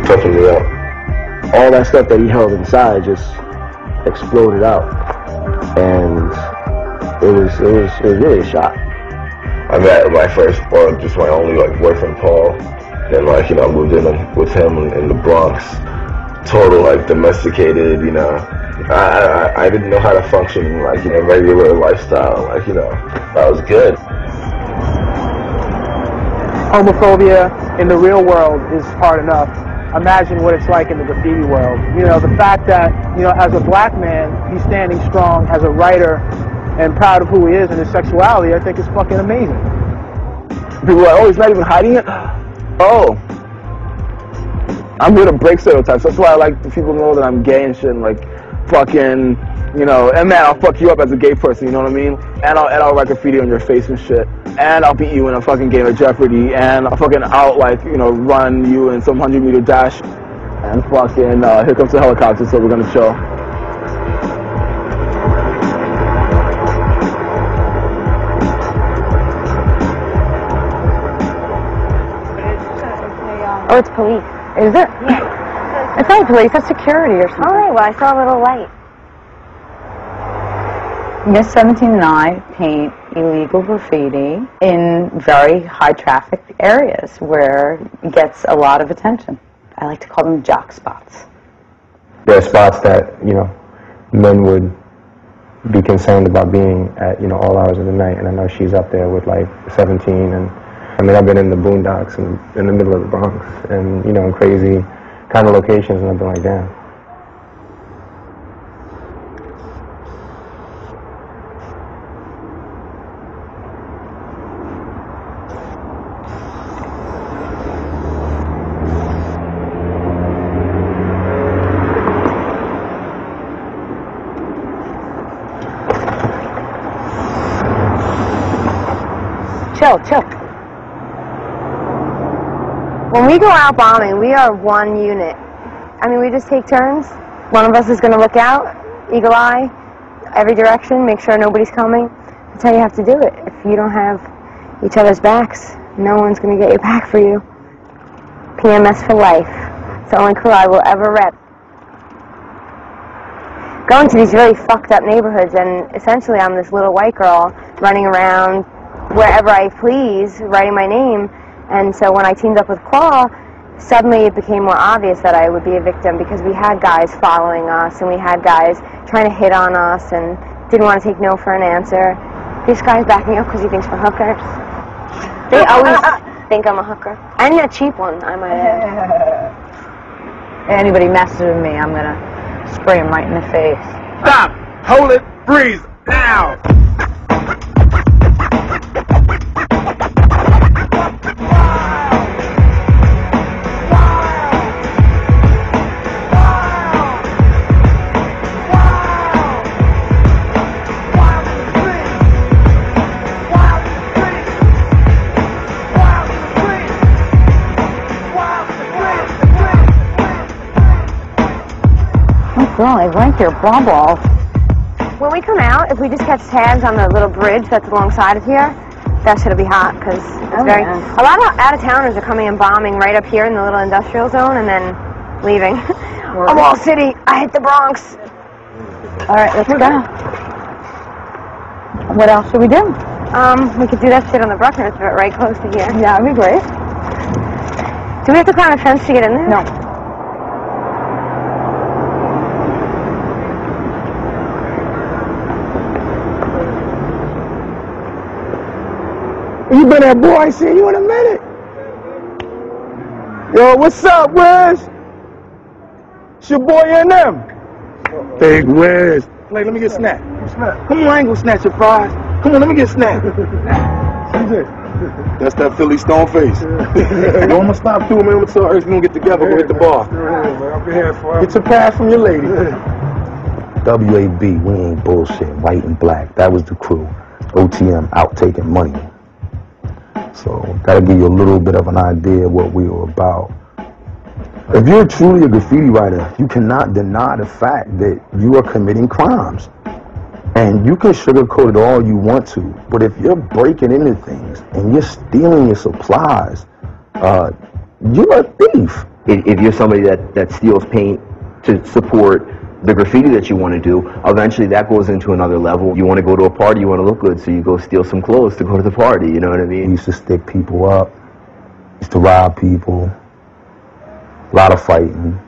touching me up. All that stuff that he held inside just exploded out, and it was really a shock. I met my first, or just my only boyfriend, Paul, and moved in with him in the Bronx. Total domesticated, I didn't know how to function in regular lifestyle. That was good. Homophobia in the real world is hard enough. Imagine what it's like in the graffiti world. The fact that, as a black man, he's standing strong as a writer and proud of who he is and his sexuality, I think is fucking amazing. People are like, oh, he's not even hiding it? Oh. I'm here to break stereotypes. That's why I like people know that I'm gay and shit, and fucking, and man, I'll fuck you up as a gay person, you know what I mean? And I'll write graffiti on your face and shit. And I'll beat you in a fucking game of Jeopardy. And I'll fucking run you in some 100-meter dash. And fucking, here comes the helicopter, so we're gonna chill. Oh, it's police. Is it? Yeah. It's not police, it's security or something. All right, well, I saw a little light. Miss 1709 paint illegal graffiti in very high traffic areas where it gets a lot of attention. I like to call them jock spots. There are spots that, men would be concerned about being at, all hours of the night, and I know she's up there with 17, and I've been in the boondocks and in the middle of the Bronx and, in crazy kind of locations, and I've been like, damn. Chill. When we go out bombing, we are one unit. We just take turns. One of us is going to look out, eagle eye, every direction, make sure nobody's coming. That's how you have to do it. If you don't have each other's backs, no one's going to get your back for you. PMS for life. It's the only crew I will ever rep. Going to these really fucked up neighborhoods, and essentially I'm this little white girl running around wherever I please, writing my name. And so when I teamed up with Claw, suddenly it became more obvious that I would be a victim, because we had guys following us and we had guys trying to hit on us and didn't want to take no for an answer. This guy's backing up because he thinks we're hookers. They always think I'm a hooker. And a cheap one, I might add. Anybody messes with me, I'm going to spray him right in the face. Stop! Hold it! Freeze! Now! Girl, I rank your blah balls. When we come out, if we just catch tags on the little bridge that's alongside of here, that should be hot, because it's a lot of out-of-towners are coming and bombing right up here in the little industrial zone and then leaving. I'm all city. I hit the Bronx. All right, let's go. What else should we do? We could do that shit on the Bruckner, it's right close to here. Yeah, that'd be great. Do we have to climb a fence to get in there? No. You been there, boy? I ain't seen you in a minute. Yo, what's up, Wiz? It's your boy M. Big Wiz. Like, let me get snapped. Come on, I ain't gonna snatch your fries. Come on, let me get snapped. That's that Philly stone face. Yo, I'm gonna stop through, man. We're gonna get together. Go hit the bar. Get your pass from your lady. WAB, we ain't bullshit. White and black. That was the crew. OTM out taking money. So that'll give you a little bit of an idea of what we were about. If you're truly a graffiti writer, you cannot deny the fact that you are committing crimes. And you can sugarcoat it all you want to, but if you're breaking into things and you're stealing your supplies, you're a thief. if you're somebody that steals paint to support the graffiti that you want to do, eventually that goes into another level. You want to go to a party, you want to look good, so you go steal some clothes to go to the party, you know what I mean? We used to stick people up, used to rob people, a lot of fighting.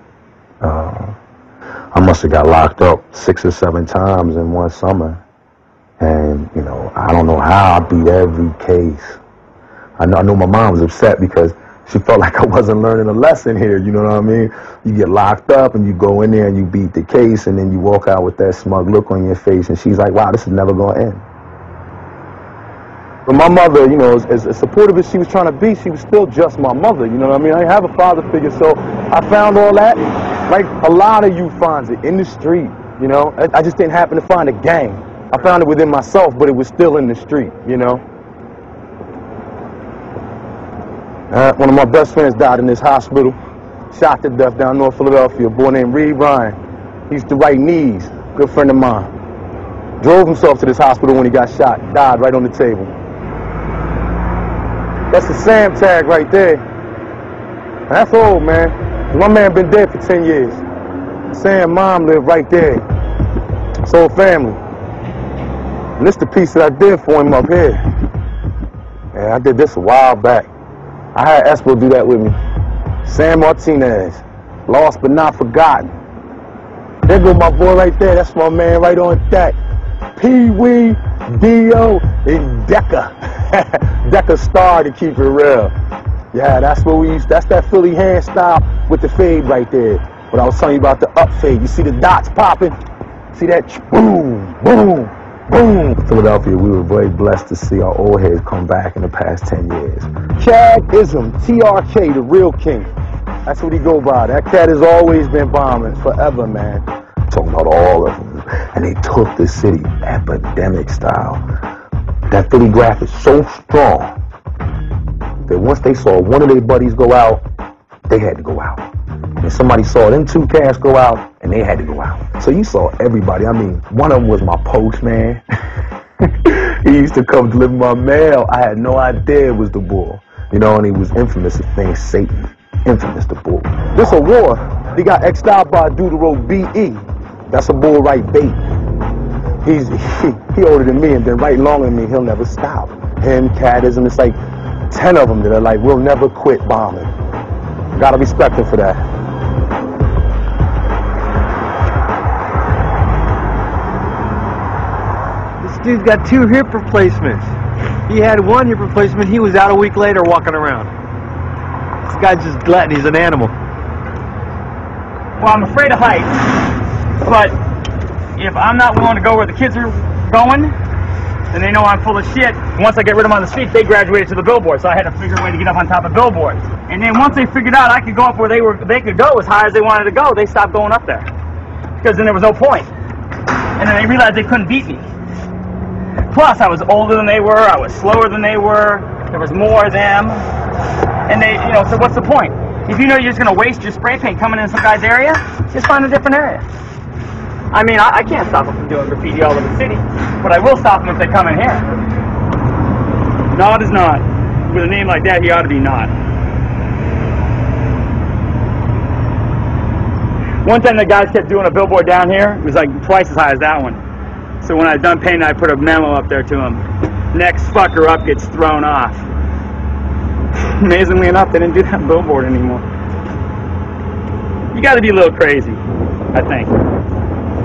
I must have got locked up 6 or 7 times in one summer. And, you know, I don't know how I beat every case. I know my mom was upset because she felt like I wasn't learning a lesson here, you know what I mean? You get locked up and you go in there and you beat the case and then you walk out with that smug look on your face and she's like, wow, this is never going to end. But my mother, you know, as supportive as she was trying to be, she was still just my mother, you know what I mean? I didn't have a father figure, so I found all that, like a lot of you finds it, in the street, you know? I just didn't happen to find a gang. I found it within myself, but it was still in the street, you know? One of my best friends died in this hospital, shot to death down North Philadelphia, a boy named Reed Ryan. He used to write knees, good friend of mine. Drove himself to this hospital when he got shot, died right on the table. That's the Sam tag right there. That's old, man. My man been dead for 10 years. Sam mom lived right there. His whole family. And this the piece that I did for him up here. And I did this a while back. I had Espo do that with me. Sam Martinez, lost but not forgotten. There go my boy right there. That's my man right on deck. Pee-wee, Dio, and Deca. Deca Star to keep it real. Yeah, that's what we used. That's that Philly hand style with the fade right there. But I was telling you about the up fade. You see the dots popping? See that? Boom, boom. Boom! Philadelphia, we were very blessed to see our old heads come back in the past 10 years. Chad-ism, TRK, the real king. That's what he go by. That cat has always been bombing, forever, man. Talking about all of them. And they took the city epidemic style. That Philly graph is so strong that once they saw one of their buddies go out, they had to go out. And somebody saw them 2 cats go out, and they had to go out. So you saw everybody. I mean, one of them was my postman. He used to come deliver my mail. I had no idea it was the bull. You know, and he was infamous. His name Satan. Infamous, the bull. This a war. He got X'd out by a dude who wrote B.E. That's a bull right bait. He older than me and been right longer than me. He'll never stop. Him, Cadism, it's like 10 of them that are like, we'll never quit bombing. Gotta respect him for that. This dude's got 2 hip replacements. He had 1 hip replacement. He was out a week later walking around. This guy's just glutton. He's an animal. Well, I'm afraid of heights, but if I'm not willing to go where the kids are going, then they know I'm full of shit. Once I get rid of them on the street, they graduated to the billboard, so I had to figure a way to get up on top of billboards. And then once they figured out I could go up where they could go as high as they wanted to go, they stopped going up there. Because then there was no point. And then they realized they couldn't beat me. Plus, I was older than they were, I was slower than they were, there was more of them. And they, you know, so what's the point? If you know you're just going to waste your spray paint coming in some guy's area, just find a different area. I mean, I can't stop them from doing graffiti all over the city, but I will stop them if they come in here. Nod is not. With a name like that, he ought to be not. One time the guys kept doing a billboard down here. It was like twice as high as that one. So when I was done painting, I put a memo up there to him. Next fucker up gets thrown off. Amazingly enough, they didn't do that billboard anymore. You got to be a little crazy, I think.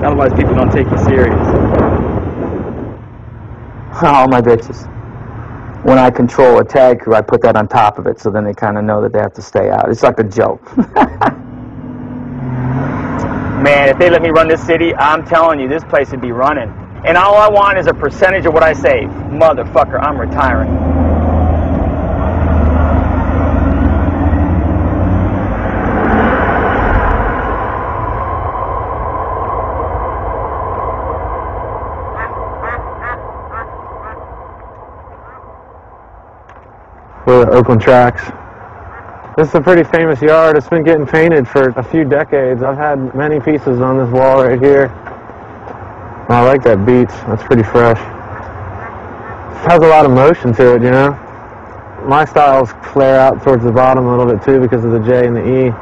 Otherwise, people don't take you serious. All my bitches. When I control a tag crew, I put that on top of it, so then they kind of know that they have to stay out. It's like a joke. Man, if they let me run this city, I'm telling you, this place would be running. And all I want is a percentage of what I save. Motherfucker, I'm retiring. We're at Oakland Tracks. This is a pretty famous yard. It's been getting painted for a few decades. I've had many pieces on this wall right here. Oh, I like that Beats. That's pretty fresh. It has a lot of motion to it, you know. My styles flare out towards the bottom a little bit too because of the J and the E.